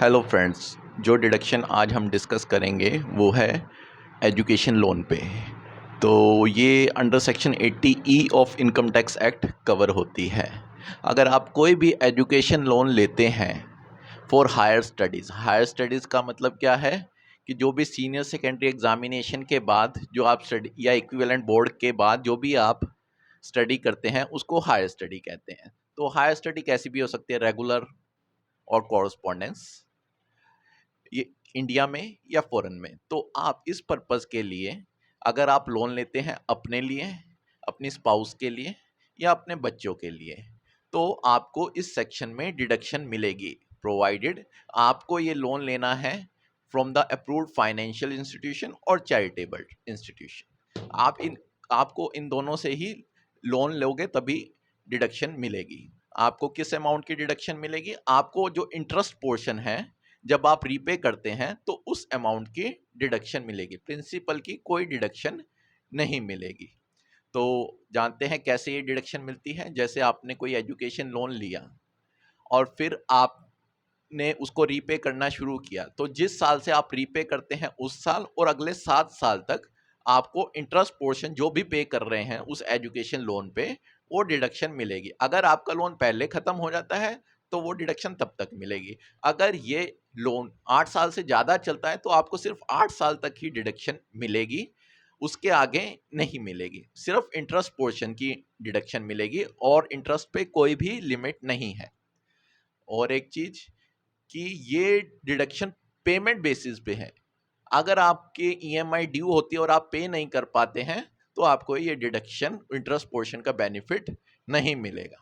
Hello friends, जो deduction आज हम डिस्कस करेंगे वो है एजुकेशन लोन पे। तो ये under section 80 E of income tax act cover होती है। अगर आप कोई भी एजुकेशन लोन लेते हैं फॉर हायर स्टडीज़ का मतलब क्या है कि जो भी सीनियर सेकेंडरी एग्जामिनेशन के बाद जो आप स्टडी या इक्विवेलेंट बोर्ड के बाद जो भी आप स्टडी करते हैं उसको हायर स्टडी कहते हैं। तो हायर स्टडी कैसी भी हो सकती है, रेगुलर और कॉरस्पॉन्डेंस, ये इंडिया में या फॉरेन में। तो आप इस पर्पस के लिए अगर आप लोन लेते हैं अपने लिए, अपनी स्पाउस के लिए या अपने बच्चों के लिए, तो आपको इस सेक्शन में डिडक्शन मिलेगी, प्रोवाइडेड आपको ये लोन लेना है from the approved financial institution और चैरिटेबल इंस्टीट्यूशन। आपको इन दोनों से ही लोन लोगे तभी डिडक्शन मिलेगी। आपको किस अमाउंट की डिडक्शन मिलेगी? आपको जो इंटरेस्ट पोर्शन है जब आप रीपे करते हैं तो उस अमाउंट की डिडक्शन मिलेगी, प्रिंसिपल की कोई डिडक्शन नहीं मिलेगी। तो जानते हैं कैसे ये डिडक्शन मिलती है। जैसे आपने कोई एजुकेशन लोन लिया और फिर आपने उसको रीपे करना शुरू किया, तो जिस साल से आप रीपे करते हैं उस साल और अगले 7 साल तक आपको इंटरेस्ट पोर्शन जो भी पे कर रहे हैं उस एजुकेशन लोन पे वो डिडक्शन मिलेगी। अगर आपका लोन पहले ख़त्म हो जाता है तो वो डिडक्शन तब तक मिलेगी। अगर ये लोन 8 साल से ज़्यादा चलता है तो आपको सिर्फ 8 साल तक ही डिडक्शन मिलेगी, उसके आगे नहीं मिलेगी। सिर्फ इंटरेस्ट पोर्शन की डिडक्शन मिलेगी और इंटरेस्ट पे कोई भी लिमिट नहीं है। और एक चीज़ कि ये डिडक्शन पेमेंट बेसिस पे है। अगर आपके ईएमआई ड्यू होती है और आप पे नहीं कर पाते हैं तो आपको ये डिडक्शन इंटरेस्ट पोर्शन का बेनिफिट नहीं मिलेगा।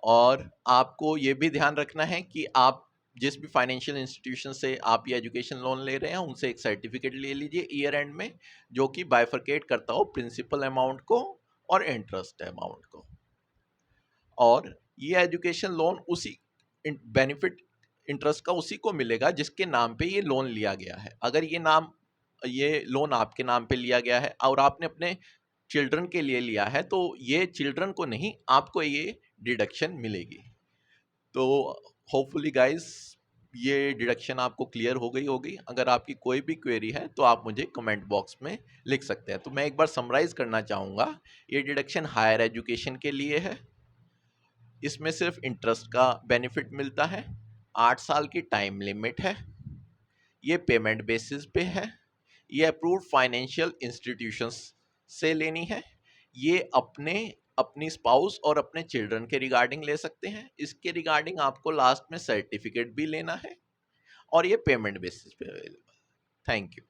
और आपको ये भी ध्यान रखना है कि आप जिस भी फाइनेंशियल इंस्टीट्यूशन से आप ये एजुकेशन लोन ले रहे हैं उनसे एक सर्टिफिकेट ले लीजिए ईयर एंड में, जो कि बाइफरकेट करता हो प्रिंसिपल अमाउंट को और इंटरेस्ट अमाउंट को। और ये एजुकेशन लोन उसी बेनिफिट इंटरेस्ट का उसी को मिलेगा जिसके नाम पे ये लोन लिया गया है। अगर ये लोन आपके नाम पे लिया गया है और आपने अपने चिल्ड्रन के लिए लिया है तो ये चिल्ड्रन को नहीं, आपको ये डिडक्शन मिलेगी। तो होपफुली गाइस ये डिडक्शन आपको क्लियर हो गई होगी। अगर आपकी कोई भी क्वेरी है तो आप मुझे कमेंट बॉक्स में लिख सकते हैं। तो मैं एक बार समराइज करना चाहूँगा, ये डिडक्शन हायर एजुकेशन के लिए है। इसमें सिर्फ इंटरेस्ट का बेनिफिट मिलता है, 8 साल की टाइम लिमिट है, ये पेमेंट बेसिस पे है, ये अप्रूव्ड फाइनेंशियल इंस्टीट्यूशंस से लेनी है, ये अपनी स्पाउस और अपने चिल्ड्रन के रिगार्डिंग ले सकते हैं। इसके रिगार्डिंग आपको लास्ट में सर्टिफिकेट भी लेना है और ये पेमेंट बेसिस पे अवेलेबल। Thank you.